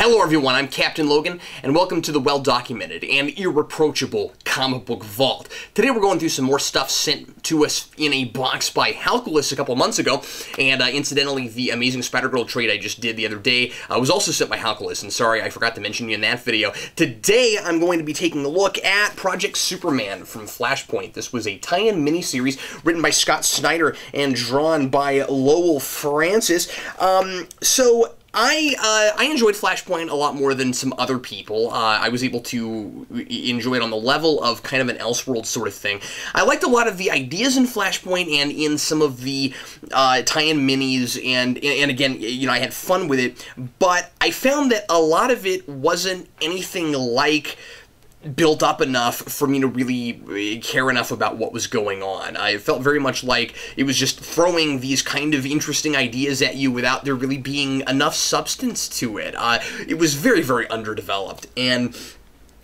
Hello everyone, I'm Captain Logan, and welcome to the well-documented and irreproachable comic book vault. Today we're going through some more stuff sent to us in a box by Halculus a couple months ago, and incidentally, the Amazing Spider-Girl trade I just did the other day was also sent by Halculus, and sorry, I forgot to mention you in that video. Today, I'm going to be taking a look at Project Superman from Flashpoint. This was a tie-in miniseries written by Scott Snyder and drawn by Lowell Francis. I enjoyed Flashpoint a lot more than some other people. I was able to enjoy it on the level of kind of an Elseworlds sort of thing. I liked a lot of the ideas in Flashpoint and in some of the tie-in minis, and again, you know, I had fun with it, but I found that a lot of it wasn't anything like built up enough for me to really care enough about what was going on. I felt very much like it was just throwing these kind of interesting ideas at you without there really being enough substance to it. It was very, very underdeveloped, and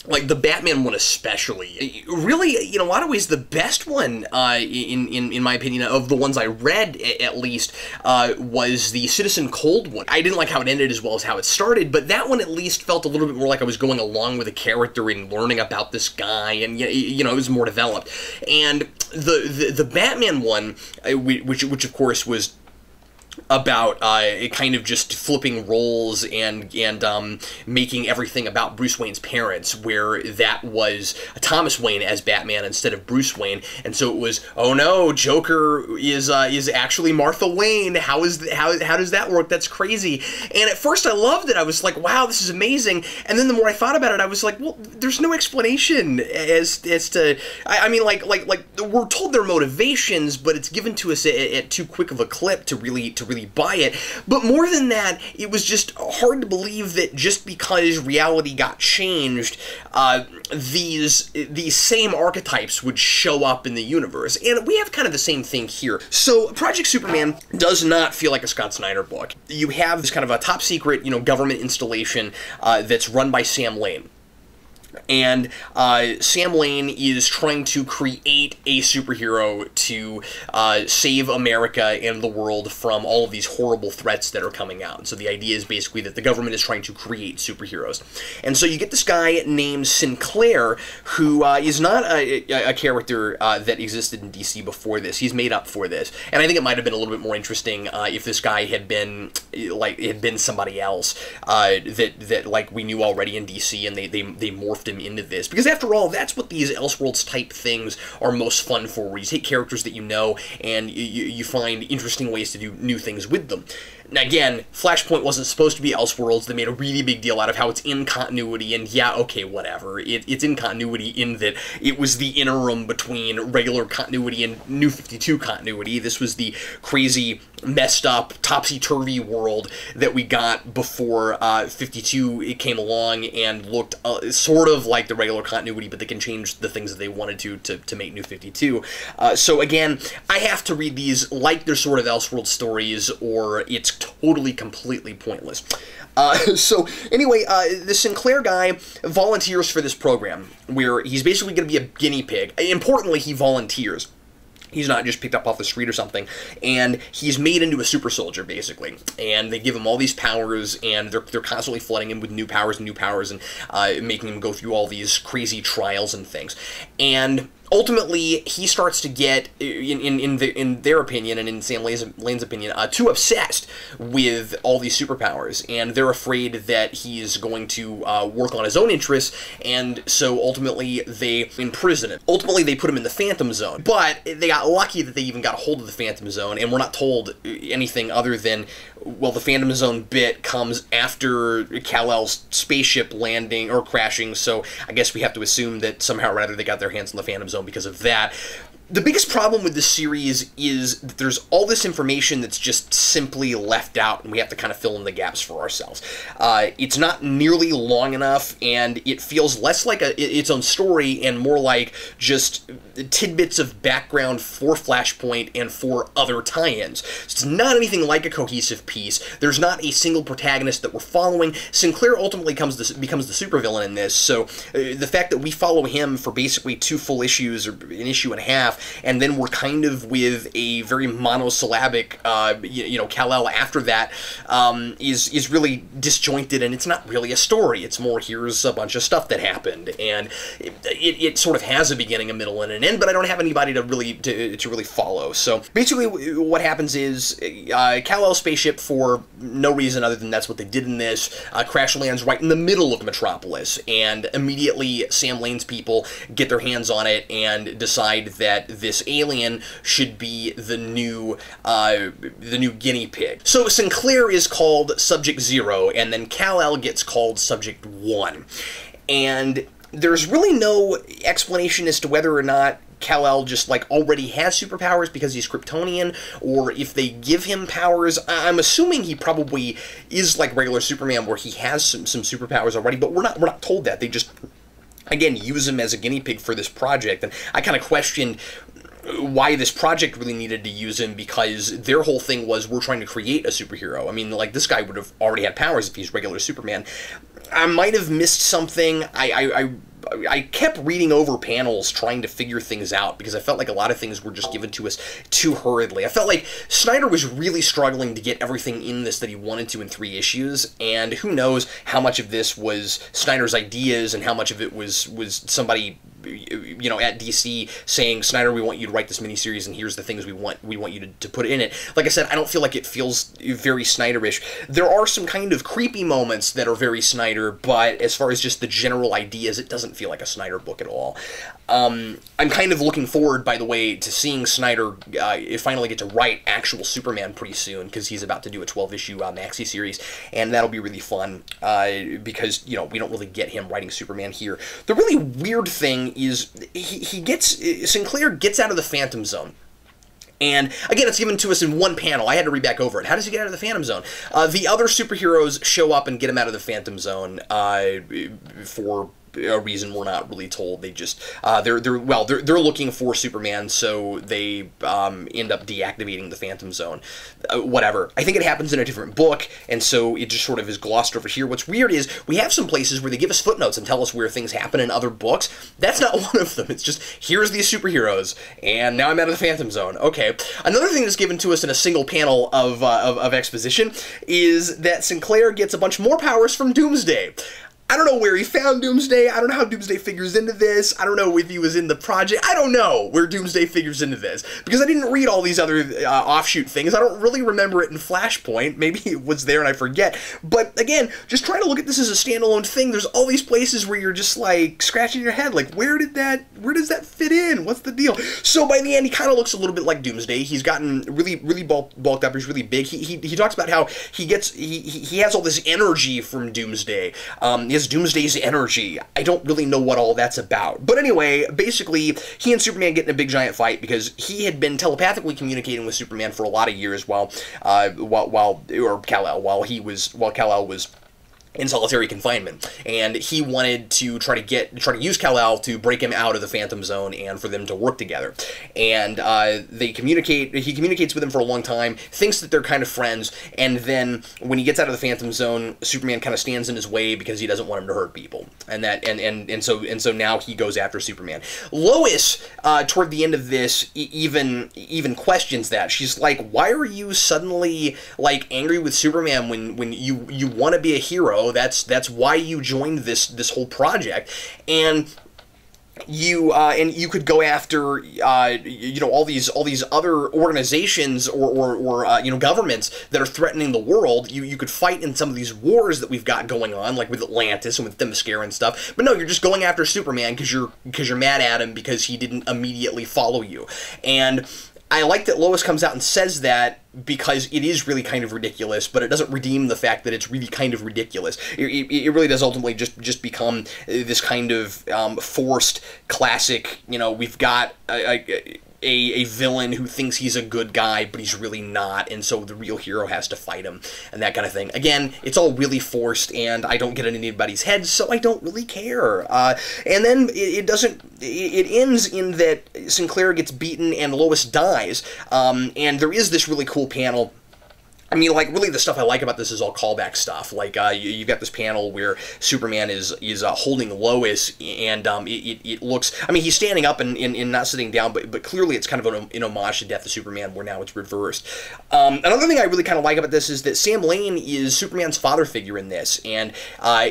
like the Batman one especially, really, in a lot of ways, the best one, in my opinion, of the ones I read, at least, was the Citizen Cold one. I didn't like how it ended as well as how it started, but that one at least felt a little bit more like I was going along with a character and learning about this guy, and, you know, it was more developed. And the Batman one, which of course was about kind of just flipping roles and making everything about Bruce Wayne's parents, where that was Thomas Wayne as Batman instead of Bruce Wayne, and so it was, oh no, Joker is actually Martha Wayne. How does that work? That's crazy. And at first I loved it. I was like, wow, this is amazing. And then the more I thought about it, I was like, well, there's no explanation as to, I mean, like we're told their motivations, but it's given to us at too quick of a clip to really buy it. But more than that, it was just hard to believe that just because reality got changed, these same archetypes would show up in the universe. And we have kind of the same thing here. So Project Superman does not feel like a Scott Snyder book. You have this kind of a top secret, government installation that's run by Sam Lane. And Sam Lane is trying to create a superhero to save America and the world from all of these horrible threats that are coming out. So the idea is basically that the government is trying to create superheroes. And so you get this guy named Sinclair, who is not a character that existed in DC before this. He's made up for this. And I think it might have been a little bit more interesting if this guy had been somebody else that like we knew already in DC, and they morphed him into this, because after all, that's what these Elseworlds type things are most fun for, where you take characters that you know and you find interesting ways to do new things with them. Now again, Flashpoint wasn't supposed to be Elseworlds. They made a really big deal out of how it's in continuity, and yeah, okay, whatever. It's in continuity in that it was the interim between regular continuity and New 52 continuity. This was the crazy, messed up, topsy-turvy world that we got before 52 it came along and looked sort of like the regular continuity, but they can change the things that they wanted to make New 52. So again, I have to read these like they're sort of Elseworld stories, or it's totally, completely pointless. So anyway, the Sinclair guy volunteers for this program, where he's basically going to be a guinea pig. Importantly, he volunteers. He's not just picked up off the street or something, and he's made into a super soldier, basically. And they give him all these powers, and they're constantly flooding him with new powers, and making him go through all these crazy trials and things. And ultimately, he starts to get, in their opinion, and in Sam Lane's opinion, too obsessed with all these superpowers, and they're afraid that he's going to work on his own interests, and so ultimately they imprison him. Ultimately, they put him in the Phantom Zone, but they got lucky that they even got a hold of the Phantom Zone, and we're not told anything other than, well, the Phantom Zone bit comes after Kal-El's spaceship landing or crashing, so I guess we have to assume that somehow or other they got their hands on the Phantom Zone because of that. The biggest problem with this series is that there's all this information that's just simply left out, and we have to kind of fill in the gaps for ourselves. It's not nearly long enough, and it feels less like its own story and more like just tidbits of background for Flashpoint and for other tie-ins. So it's not anything like a cohesive piece. There's not a single protagonist that we're following. Sinclair ultimately becomes the supervillain in this, so the fact that we follow him for basically 2 full issues, or an issue and a half, half, and then we're kind of with a very monosyllabic, Kal-El after that, is really disjointed, and it's not really a story. It's more, here's a bunch of stuff that happened, and it sort of has a beginning, a middle, and an end, but I don't have anybody to really follow. So basically what happens is Kal-El's spaceship, for no reason other than that's what they did in this, crash lands right in the middle of Metropolis, and immediately Sam Lane's people get their hands on it and decide that this alien should be the new guinea pig. So Sinclair is called Subject 0, and then Kal-El gets called Subject 1. And there's really no explanation as to whether or not Kal-El just, like, already has superpowers because he's Kryptonian, or if they give him powers. I'm assuming he probably is like regular Superman, where he has some superpowers already, but we're not told that. They just, again, use him as a guinea pig for this project, and I kind of questioned why this project really needed to use him, because their whole thing was, we're trying to create a superhero. I mean, like, this guy would have already had powers if he's regular Superman. I might have missed something. I kept reading over panels trying to figure things out, because I felt like a lot of things were just given to us too hurriedly. I felt like Snyder was really struggling to get everything in this that he wanted to in 3 issues, and who knows how much of this was Snyder's ideas and how much of it was somebody, at DC saying, Snyder, we want you to write this miniseries, and here's the things we want you to put in it. Like I said, I don't feel like it feels very Snyderish. There are some kind of creepy moments that are very Snyder, but as far as just the general ideas, it doesn't feel like a Snyder book at all. I'm kind of looking forward, by the way, to seeing Snyder finally get to write actual Superman pretty soon, because he's about to do a 12-issue maxi series, and that'll be really fun, because, we don't really get him writing Superman here. The really weird thing is Sinclair gets out of the Phantom Zone. And, again, it's given to us in one panel. I had to read back over it. How does he get out of the Phantom Zone? The other superheroes show up and get him out of the Phantom Zone for a reason we're not really told. They just they're looking for Superman, so they end up deactivating the Phantom Zone. Whatever. I think it happens in a different book, and so it just sort of is glossed over here. What's weird is we have some places where they give us footnotes and tell us where things happen in other books. That's not one of them. It's just, here's these superheroes, and now I'm out of the Phantom Zone. Okay. Another thing that's given to us in a single panel of exposition is that Sinclair gets a bunch more powers from Doomsday. I don't know where he found Doomsday. I don't know how Doomsday figures into this. I don't know if he was in the project. I don't know where Doomsday figures into this, because I didn't read all these other offshoot things. I don't really remember it in Flashpoint. Maybe it was there and I forget. But again, just trying to look at this as a standalone thing, there's all these places where you're just like scratching your head, like, where does that fit in? What's the deal? So by the end, he kind of looks a little bit like Doomsday. He's gotten really bulked up. He's really big. He talks about how he has all this energy from Doomsday. He has Doomsday's energy. I don't really know what all that's about. But anyway, basically, he and Superman get in a big giant fight because he had been telepathically communicating with Superman for a lot of years while Kal-El was in solitary confinement, and he wanted to try to use Kal-El to break him out of the Phantom Zone and for them to work together. And he communicates with him for a long time, thinks that they're kind of friends, and then when he gets out of the Phantom Zone, Superman kind of stands in his way because he doesn't want him to hurt people. And so now he goes after Superman. Lois, toward the end of this, even questions that. She's like, why are you suddenly like angry with Superman when you want to be a hero? That's why you joined this whole project, and you could go after all these other organizations or governments that are threatening the world. You could fight in some of these wars that we've got going on, like with Atlantis and with Themyscira and stuff. But no, you're just going after Superman because you're mad at him because he didn't immediately follow you. And I like that Lois comes out and says that, because it is really kind of ridiculous, but it doesn't redeem the fact that it's really kind of ridiculous. It really does ultimately just become this kind of forced classic, we've got a villain who thinks he's a good guy, but he's really not, and so the real hero has to fight him, and that kind of thing. Again, it's all really forced, and I don't get in anybody's head, so I don't really care. And then it ends in that Sinclair gets beaten and Lois dies, and there is this really cool panel I mean, like, really the stuff I like about this is all callback stuff. Like, you've got this panel where Superman is holding Lois, and it looks... I mean, he's standing up and not sitting down, but clearly it's kind of an homage to Death of Superman, where now it's reversed. Another thing I really kind of like about this is that Sam Lane is Superman's father figure in this, and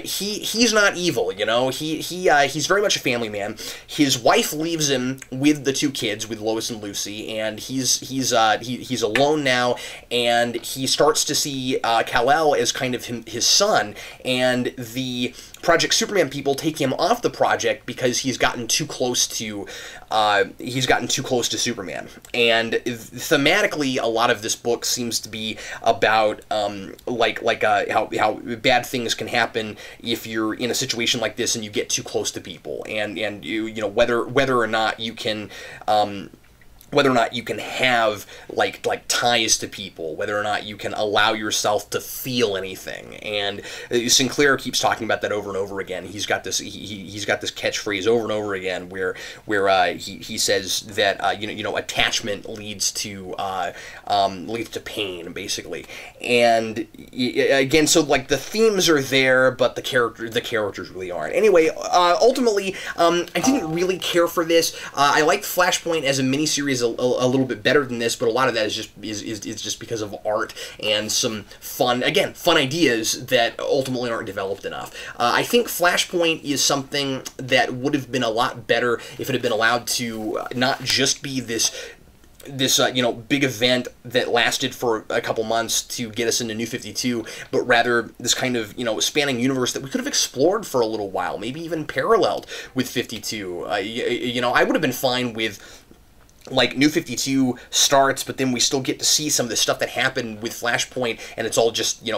he's not evil, you know? He's very much a family man. His wife leaves him with the two kids, with Lois and Lucy, and he's alone now, and he starts to see Kal-El as kind of his son, and the Project Superman people take him off the project because he's gotten too close to Superman. And thematically, a lot of this book seems to be about how bad things can happen if you're in a situation like this and you get too close to people, and you know whether or not you can have like ties to people, whether or not you can allow yourself to feel anything. And Sinclair keeps talking about that over and over again. He's got this he's got this catchphrase over and over again where he says that attachment leads to pain, basically. And again, so like the themes are there, but the characters really aren't. Anyway, ultimately, I didn't really care for this. I liked Flashpoint as a miniseries a little bit better than this, but a lot of that is just because of art and some fun ideas that ultimately aren't developed enough. I think Flashpoint is something that would have been a lot better if it had been allowed to not just be this big event that lasted for a couple months to get us into New 52, but rather this kind of, spanning universe that we could have explored for a little while, maybe even paralleled with 52. I would have been fine with, like, New 52 starts, but then we still get to see some of the stuff that happened with Flashpoint, and it's all just, it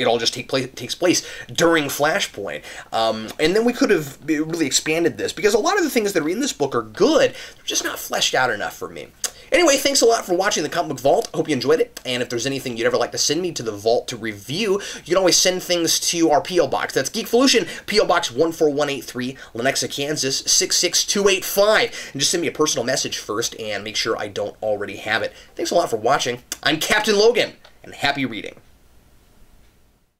all just takes place during Flashpoint. And then we could have really expanded this, because a lot of the things that are in this book are good, they're just not fleshed out enough for me. Anyway, thanks a lot for watching the Comic Book Vault. I hope you enjoyed it, and if there's anything you'd ever like to send me to the Vault to review, you can always send things to our P.O. Box. That's Geekvolution, P.O. Box 14183, Lenexa, Kansas 66285. And just send me a personal message first, and make sure I don't already have it. Thanks a lot for watching. I'm Captain Logan, and happy reading.